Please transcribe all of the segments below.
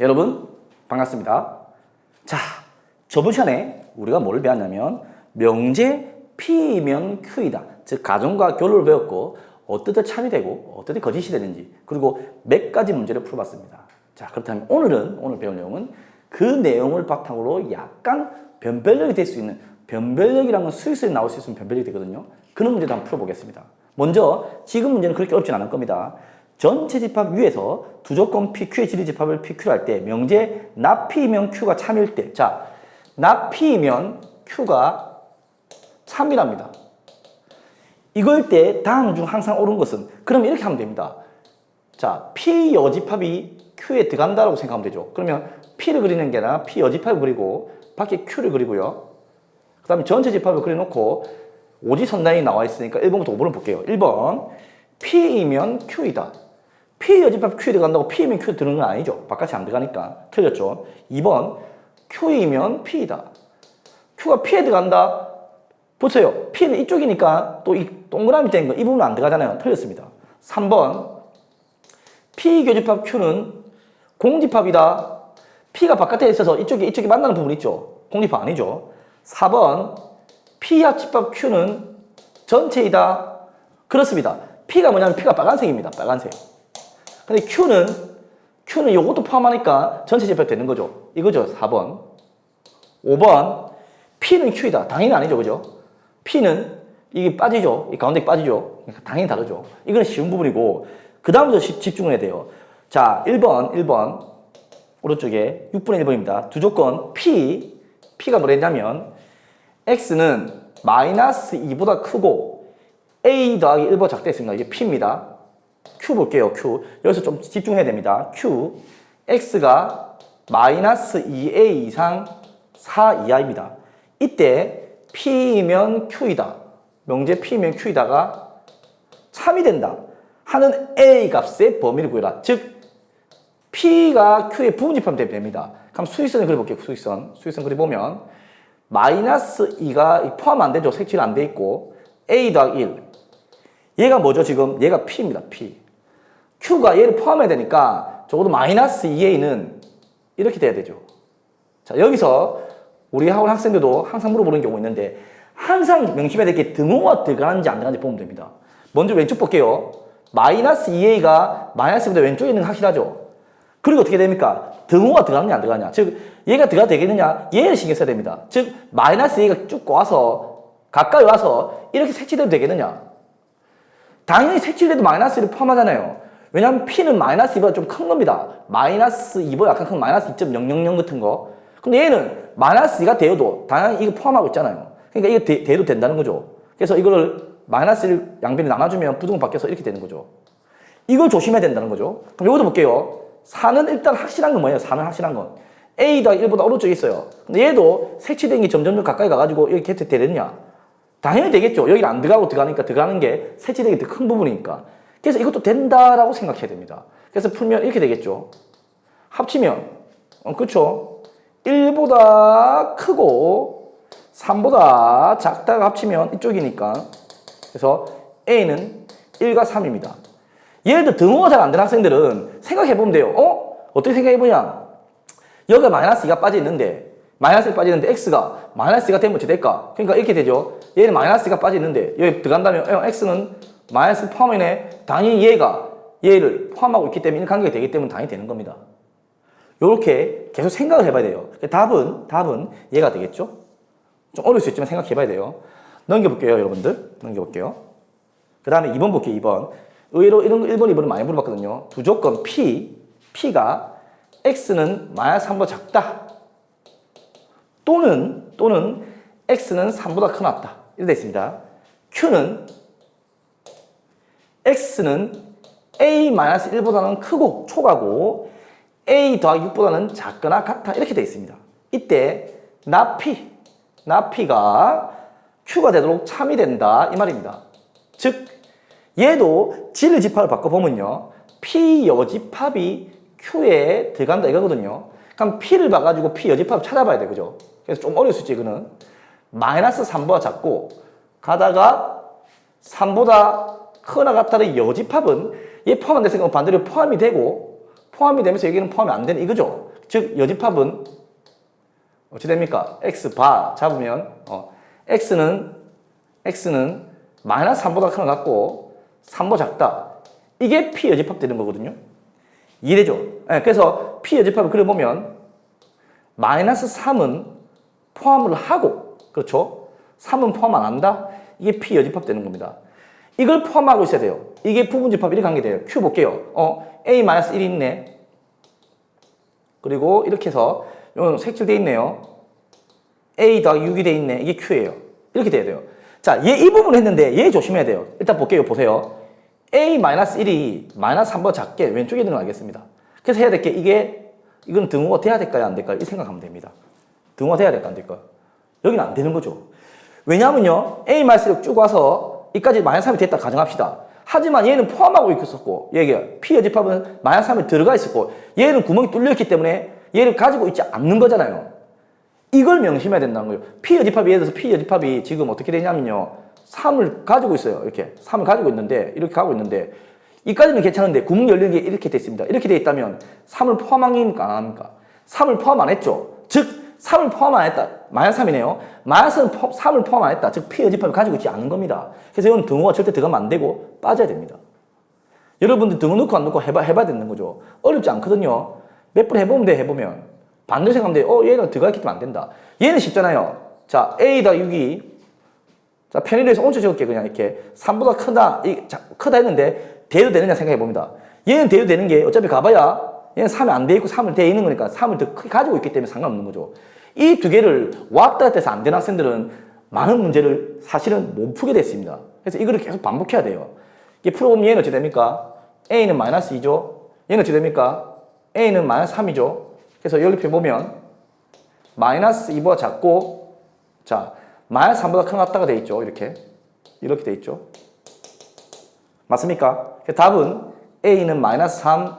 여러분 반갑습니다. 자, 저번 시간에 우리가 뭘 배웠냐면 명제 P면 Q이다. 즉 가정과 결론을 배웠고 어떨 때 참이 되고 어떨 때 거짓이 되는지, 그리고 몇 가지 문제를 풀어봤습니다. 자, 그렇다면 오늘 배울 내용은 그 내용을 바탕으로 약간 변별력이 될 수 있는, 변별력이라는 건 수익성이 나올 수 있으면 변별력이 되거든요. 그런 문제도 한번 풀어보겠습니다. 먼저 지금 문제는 그렇게 어렵진 않을 겁니다. 전체 집합 위에서 두 조건 P, Q의 진리 집합을 PQ로 할 때 명제 나 P면 Q가 참일 때, 자, 나 P면 Q가 참이랍니다. 이걸 때 다음 중 항상 옳은 것은, 그러면 이렇게 하면 됩니다. 자, P 여집합이 Q에 들어간다라고 생각하면 되죠. 그러면 P를 그리는 게 아니라 P 여집합을 그리고 밖에 Q를 그리고요. 그 다음에 전체 집합을 그려놓고 오지선단이 나와 있으니까 1번부터 5번을 볼게요. 1번, P이면 Q이다. P 여집합 Q에 들어간다고 P이면 Q에 들어가는 건 아니죠. 바깥이 안 들어가니까. 틀렸죠. 2번, Q이면 P이다. Q가 P에 들어간다. 보세요. P는 이쪽이니까 또 이 동그라미 된 거, 이 부분은 안 들어가잖아요. 틀렸습니다. 3번, P 교집합 Q는 공집합이다. P가 바깥에 있어서 이쪽이 만나는 부분 있죠. 공집합 아니죠. 4번, P 합집합 Q는 전체이다. 그렇습니다. P가 뭐냐면 P가 빨간색입니다. 빨간색. 근데 Q는 요것도 포함하니까 전체 집합이 되는 거죠. 이거죠. 4번. 5번, P는 Q이다. 당연히 아니죠. 그죠? P는 이게 빠지죠. 이 가운데 빠지죠. 그러니까 당연히 다르죠. 이건 쉬운 부분이고, 그 다음부터 집중을 해야 돼요. 자, 1번. 오른쪽에 6분의 1번입니다. 두 조건 P가 뭐랬냐면 X는 마이너스 2보다 크고 A 더하기 1보다 작다 했습니다. 이게 P입니다. Q 볼게요. Q. 여기서 좀 집중해야 됩니다. Q. X가 마이너스 2A 이상 4 이하입니다. 이때 P면 Q이다. 명제 P면 Q이다가 참이 된다 하는 A 값의 범위를 구해라. 즉 P가 Q의 부분집합이 됩니다. 그럼 수익선을 그려볼게요. 수익선 그려보면 마이너스 2가 포함 안 되죠. 색칠 안 돼 있고 A 더하기 1. 얘가 뭐죠? 지금 얘가 P입니다. P. Q가 얘를 포함해야 되니까 적어도 마이너스 2A는 이렇게 돼야 되죠. 자, 여기서 우리 학원 학생들도 항상 물어보는 경우 있는데, 항상 명심해야 될 게 등호가 들어가는지 안 들어가는지 보면 됩니다. 먼저 왼쪽 볼게요. 마이너스 2A가 마이너스보다 왼쪽에 있는 거 확실하죠? 그리고 어떻게 됩니까? 등호가 들어가느냐 안 들어가느냐. 즉 얘가 들어가도 되겠느냐, 얘를 신경 써야 됩니다. 즉 마이너스 2A가 쭉 와서 가까이 와서 이렇게 색칠돼도 되겠느냐. 당연히 색칠돼도 마이너스 1을 포함하잖아요. 왜냐하면 P는 마이너스 2보다 좀 큰 겁니다. 마이너스 2보다 약간 큰 마이너스 2.000 같은 거. 근데 얘는 마이너스 2가 되어도 당연히 이거 포함하고 있잖아요. 그러니까 이거 돼도 된다는 거죠. 그래서 이거를 마이너스 1 양변이 나눠주면 부등호 바뀌어서 이렇게 되는 거죠. 이걸 조심해야 된다는 거죠. 그럼 이것도 볼게요. 4는 일단 확실한 건 뭐예요? 4는 확실한 건 A 더하기 1보다 오른쪽에 있어요. 근데 얘도 색칠된 게 점점 가까이 가가지고 여기 겟트 되느냐? 당연히 되겠죠. 여기 안 들어가고 들어가니까 들어가는 게 색칠된 게 더 큰 부분이니까. 그래서 이것도 된다라고 생각해야 됩니다. 그래서 풀면 이렇게 되겠죠. 합치면 그렇죠. 1보다 크고 3보다 작다가 합치면 이쪽이니까. 그래서 A는 1과 3입니다. 예를 들어 등호가 잘 안 되는 학생들은 생각해보면 돼요. 어떻게 생각해보냐. 여기가 마이너스 2가 빠져있는데, 마이너스 1 빠지는데 X가 마이너스 2가 되면 어떻게 될까? 그러니까 이렇게 되죠. 얘는 마이너스 2가 빠져있는데 여기 들어간다면 X는 마이너스 포함이네. 당연히 얘를 포함하고 있기 때문에 이 관계가 되기 때문에 당연히 되는 겁니다. 요렇게 계속 생각을 해봐야 돼요. 답은 얘가 되겠죠? 좀 어려울 수 있지만 생각해봐야 돼요. 넘겨볼게요, 여러분들. 넘겨볼게요. 그 다음에 2번 볼게요, 2번. 의외로 이런 1번, 2번을 많이 물어봤거든요. 두 조건 P가 X는 마이너스 3보다 작다. 또는 X는 3보다 크다. 이렇게 되어 있습니다. Q는 X는 A-1보다는 크고 초가고 A 더하기 6보다는 작거나 같다. 이렇게 되어 있습니다. 이때 나 P가 Q가 되도록 참이 된다. 이 말입니다. 즉 얘도 진리 집합을 바꿔보면요. P 여집합이 Q에 들어간다 이거거든요. 그럼 P를 봐가지고 P 여집합을 찾아봐야 돼. 그죠? 그래서 좀 어려울 수 있지, 이거는. 마이너스 3보다 작고 가다가 3보다 크거나 같다는 여집합은 얘 포함 안 됐으니까 반대로 포함이 되고, 포함이 되면서 여기는 포함이 안 되는 이거죠. 즉 여집합은 어찌 됩니까? x바 잡으면 x는 마이너스 3보다 큰 것 같고 3보다 작다. 이게 p 여집합 되는 거거든요. 이해되죠? 네, 그래서 p 여집합을 그려보면 마이너스 3은 포함을 하고, 그렇죠? 3은 포함 안 한다? 이게 p 여집합 되는 겁니다. 이걸 포함하고 있어야 돼요. 이게 부분집합 이렇게 관계돼요. q 볼게요. a-1이 있네. 그리고 이렇게 해서 이건 색칠돼 있네요. a 더하기 6이 돼 있네. 이게 q예요. 이렇게 돼야 돼요. 자, 얘 이 부분 했는데 얘 조심해야 돼요. 일단 볼게요. 보세요. a-1이 마이너스 3보다 작게 왼쪽에 있는 걸 알겠습니다. 그래서 해야 될 게 이건 등호가 돼야 될까요? 안 될까요? 이 생각하면 됩니다. 등호가 돼야 될까? 안 될까요? 여기는 안 되는 거죠. 왜냐하면요. a-1을 쭉 와서 이까지 마이너스 3이 됐다 가정합시다. 하지만 얘는 포함하고 있었고 얘가 p 여집합은 마이너스 3이 들어가 있었고 얘는 구멍이 뚫려있기 때문에 얘를 가지고 있지 않는 거잖아요. 이걸 명심해야 된다는 거예요. p 여집합이 예를 들어서 p 여집합이 지금 어떻게 되냐면요. 3을 가지고 있어요. 이렇게 3을 가지고 있는데 이렇게 가고 있는데 이까지는 괜찮은데 구멍 열리는 게 이렇게 돼 있습니다. 이렇게 돼 있다면 3을 포함합니까? 안 합니까? 3을 포함 안 했죠. 즉 3을 포함 안 했다. 마이너스 3이네요. 마이너스 3을 포함 안 했다. 즉 p 여집합을 가지고 있지 않은 겁니다. 그래서 이건 등호가 절대 들어가면 안 되고 빠져야 됩니다. 여러분들 등호 넣고 안 넣고 해봐야 되는 거죠. 어렵지 않거든요. 몇 번 해보면 돼. 해보면 반대로 생각하면 돼. 얘가 들어가 있기 때문에 안 된다. 얘는 쉽잖아요. 자, a다 6이 자, 편의점에서 온수 적을게 그냥 이렇게 3보다 크다 했는데 대도 되느냐 생각해 봅니다. 얘는 대도 되는 게 어차피 가봐야 얘는 3이 안 돼 있고 3을 돼 있는 거니까 3을 더 크게 가지고 있기 때문에 상관없는 거죠. 이 두 개를 왔다 갔다 해서 안 되는 학생들은 많은 문제를 사실은 못 풀게 됐습니다. 그래서 이거를 계속 반복해야 돼요. 이게 풀어보면 얘는 어떻게 됩니까? a는 마이너스 2죠. 얘는 어떻게 됩니까? a는 마이너스 3이죠. 그래서 연립해 보면 마이너스 2보다 작고 자 마이너스 3보다 큰 것 같다가 돼 있죠. 이렇게 돼 있죠. 맞습니까? 답은 a는 마이너스 3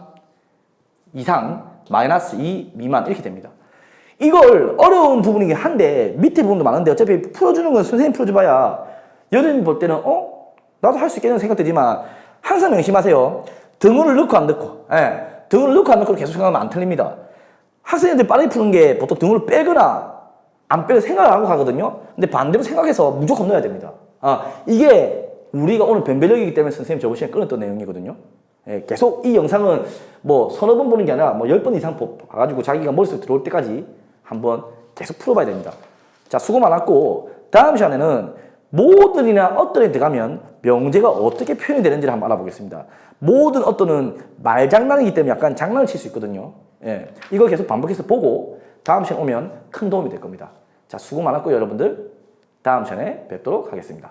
이상 마이너스 2 미만 이렇게 됩니다. 이걸 어려운 부분이긴 한데 밑에 부분도 많은데 어차피 풀어주는 건 선생님 풀어줘봐야 여러분이 볼 때는 나도 할 수 있겠는 생각 들지만 항상 명심하세요. 등호를 넣고 안 넣고 등호를 넣고 안 넣고 계속 생각하면 안 틀립니다. 학생들이 빨리 푸는 게 보통 등호를 빼거나 안 빼고 생각을 하고 가거든요. 근데 반대로 생각해서 무조건 넣어야 됩니다. 이게 우리가 오늘 변별력이기 때문에 선생님 저번 시간에 끊었던 내용이거든요. 계속 이 영상은 뭐 서너 번 보는 게 아니라 뭐 10번 이상 봐가지고 자기가 머릿속에 들어올 때까지 한번 계속 풀어봐야 됩니다. 자, 수고 많았고 다음 시간에는 모든이나 어떤에 들어가면 명제가 어떻게 표현이 되는지를 한번 알아보겠습니다. 모든 어떤은 말장난이기 때문에 약간 장난을 칠 수 있거든요. 이걸 계속 반복해서 보고 다음 시간에 오면 큰 도움이 될 겁니다. 자, 수고 많았고요, 여러분들. 다음 시간에 뵙도록 하겠습니다.